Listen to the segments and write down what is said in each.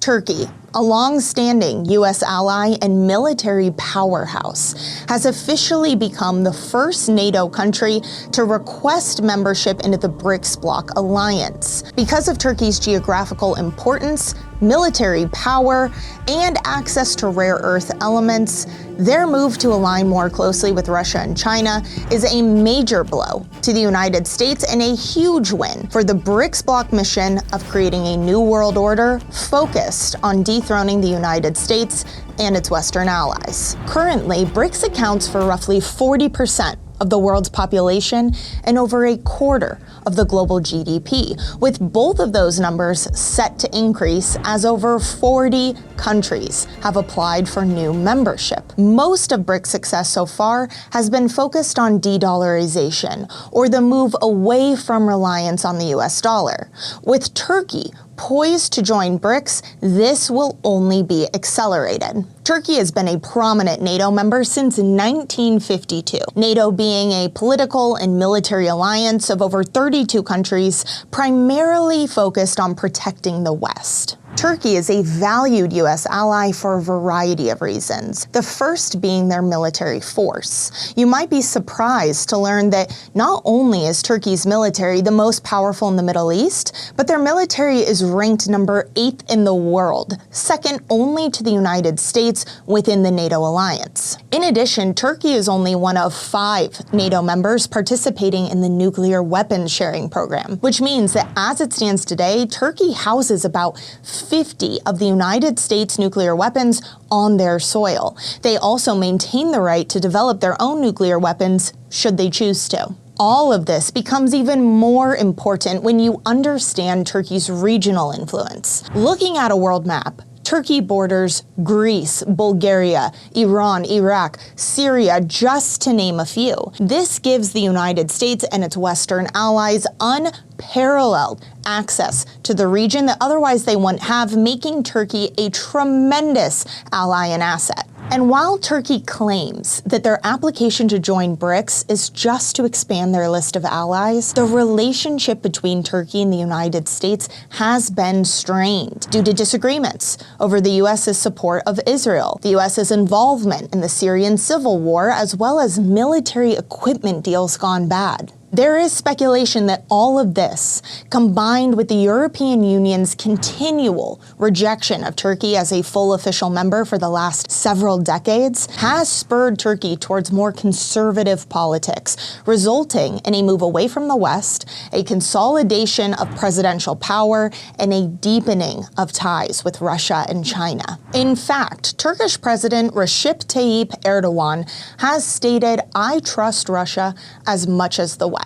Turkey, a long-standing U.S. ally and military powerhouse, has officially become the first NATO country to request membership into the BRICS Bloc alliance. Because of Turkey's geographical importance, military power, and access to rare earth elements, their move to align more closely with Russia and China is a major blow to the United States and a huge win for the BRICS Bloc mission of creating a new world order focused on dethroning the United States and its Western allies. Currently, BRICS accounts for roughly 40% of the world's population and over a quarter of the global GDP, with both of those numbers set to increase as over 40 countries have applied for new membership. Most of BRICS' success so far has been focused on de-dollarization, or the move away from reliance on the US dollar. With Turkey poised to join BRICS, this will only be accelerated. Turkey has been a prominent NATO member since 1952, NATO being a political and military alliance of over 32 countries, primarily focused on protecting the West. Turkey is a valued U.S. ally for a variety of reasons, the first being their military force. You might be surprised to learn that not only is Turkey's military the most powerful in the Middle East, but their military is ranked number 8 in the world, second only to the United States within the NATO alliance. In addition, Turkey is only one of 5 NATO members participating in the nuclear weapons sharing program, which means that as it stands today, Turkey houses about 50 of the United States nuclear weapons on their soil. They also maintain the right to develop their own nuclear weapons should they choose to. All of this becomes even more important when you understand Turkey's regional influence. Looking at a world map, Turkey borders Greece, Bulgaria, Iran, Iraq, Syria, just to name a few. This gives the United States and its Western allies unparalleled access to the region that otherwise they wouldn't have, making Turkey a tremendous ally and asset. And while Turkey claims that their application to join BRICS is just to expand their list of allies, the relationship between Turkey and the United States has been strained due to disagreements over the U.S.'s support of Israel, the U.S.'s involvement in the Syrian civil war, as well as military equipment deals gone bad. There is speculation that all of this, combined with the European Union's continual rejection of Turkey as a full official member for the last several decades, has spurred Turkey towards more conservative politics, resulting in a move away from the West, a consolidation of presidential power, and a deepening of ties with Russia and China. In fact, Turkish President Recep Tayyip Erdogan has stated, "I trust Russia as much as the West."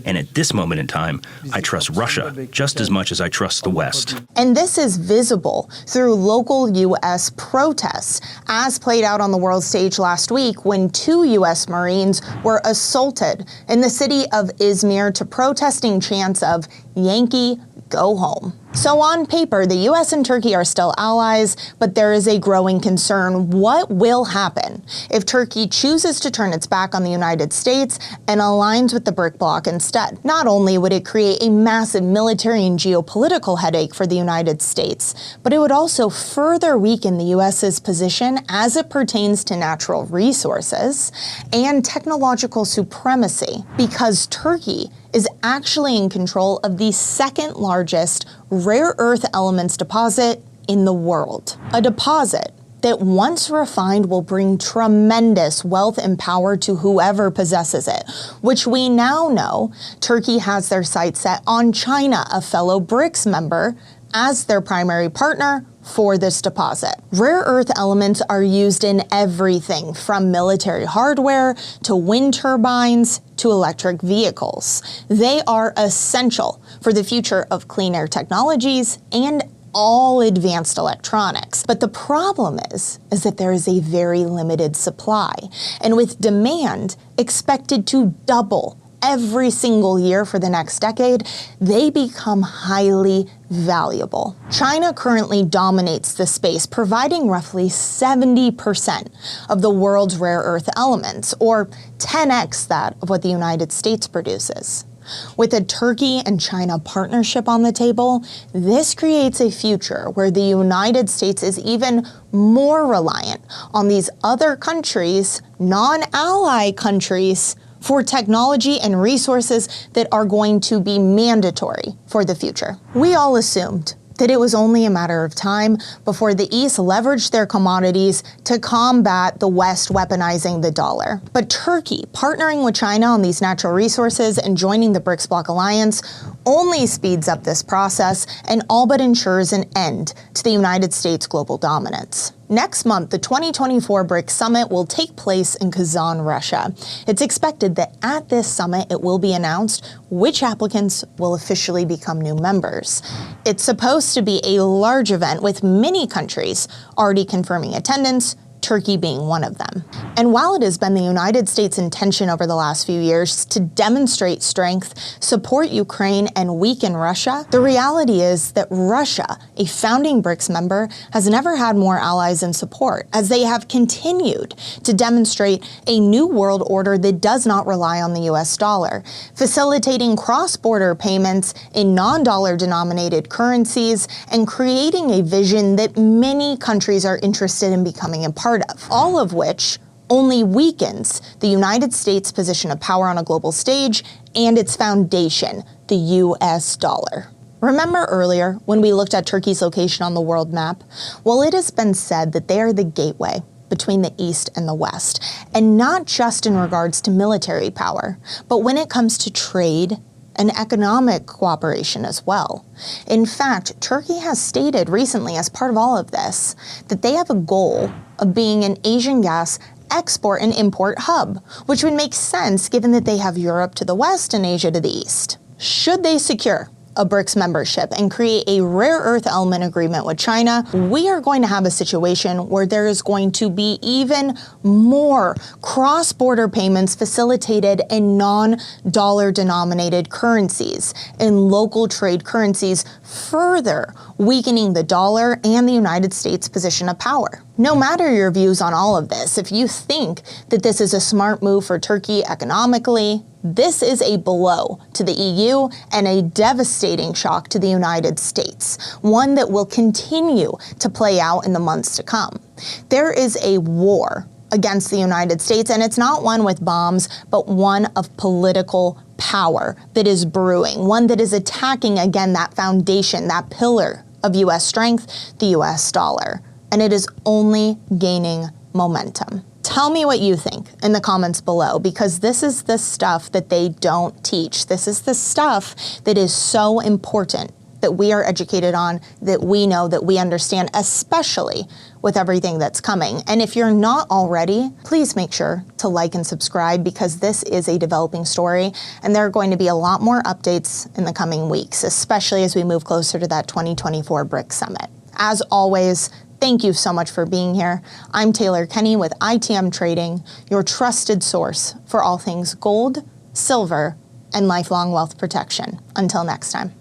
And at this moment in time, I trust Russia just as much as I trust the West. And this is visible through local U.S. protests, as played out on the world stage last week when 2 U.S. Marines were assaulted in the city of Izmir to protesting chants of "Yankee, go home." So on paper, the U.S. and Turkey are still allies, but there is a growing concern. What will happen if Turkey chooses to turn its back on the United States and aligns with the BRIC bloc instead? Not only would it create a massive military and geopolitical headache for the United States, but it would also further weaken the U.S.'s position as it pertains to natural resources and technological supremacy, because Turkey is actually in control of the second largest rare earth elements deposit in the world. A deposit that once refined will bring tremendous wealth and power to whoever possesses it, which we now know Turkey has their sights set on China, a fellow BRICS member, as their primary partner for this deposit. Rare earth elements are used in everything from military hardware to wind turbines to electric vehicles. They are essential for the future of clean air technologies and all advanced electronics. But the problem is that there is a very limited supply, and with demand expected to double every single year for the next decade, they become highly valuable. China currently dominates the space, providing roughly 70% of the world's rare earth elements, or 10x that of what the United States produces. With a Turkey and China partnership on the table, this creates a future where the United States is even more reliant on these other countries, non-ally countries, for technology and resources that are going to be mandatory for the future. We all assumed that it was only a matter of time before the East leveraged their commodities to combat the West weaponizing the dollar. But Turkey, partnering with China on these natural resources and joining the BRICS Bloc alliance, only speeds up this process and all but ensures an end to the United States' global dominance. Next month, the 2024 BRICS Summit will take place in Kazan, Russia. It's expected that at this summit, it will be announced which applicants will officially become new members. It's supposed to be a large event with many countries already confirming attendance, Turkey being one of them. And while it has been the United States' intention over the last few years to demonstrate strength, support Ukraine, and weaken Russia, the reality is that Russia, a founding BRICS member, has never had more allies in support, as they have continued to demonstrate a new world order that does not rely on the US dollar, facilitating cross-border payments in non-dollar denominated currencies and creating a vision that many countries are interested in becoming a part of, all of which only weakens the United States' position of power on a global stage and its foundation, the US dollar. Remember earlier when we looked at Turkey's location on the world map? Well, it has been said that they are the gateway between the East and the West, and not just in regards to military power, but when it comes to trade and economic cooperation as well. In fact, Turkey has stated recently as part of all of this that they have a goal of being an Asian gas export and import hub, which would make sense given that they have Europe to the west and Asia to the east. Should they secure a BRICS membership and create a rare earth element agreement with China, we are going to have a situation where there is going to be even more cross-border payments facilitated in non-dollar denominated currencies, in local trade currencies, further weakening the dollar and the United States' position of power. No matter your views on all of this, if you think that this is a smart move for Turkey economically, this is a blow to the EU and a devastating shock to the United States, one that will continue to play out in the months to come. There is a war against the United States, and it's not one with bombs, but one of political power that is brewing, one that is attacking, again, that foundation, that pillar of US strength, the US dollar. And it is only gaining momentum. Tell me what you think in the comments below, because this is the stuff that they don't teach. This is the stuff that is so important that we are educated on, that we know, that we understand, especially with everything that's coming. And if you're not already, please make sure to like and subscribe, because this is a developing story and there are going to be a lot more updates in the coming weeks, especially as we move closer to that 2024 BRICS Summit. As always, thank you so much for being here. I'm Taylor Kenny with ITM Trading, your trusted source for all things gold, silver, and lifelong wealth protection. Until next time.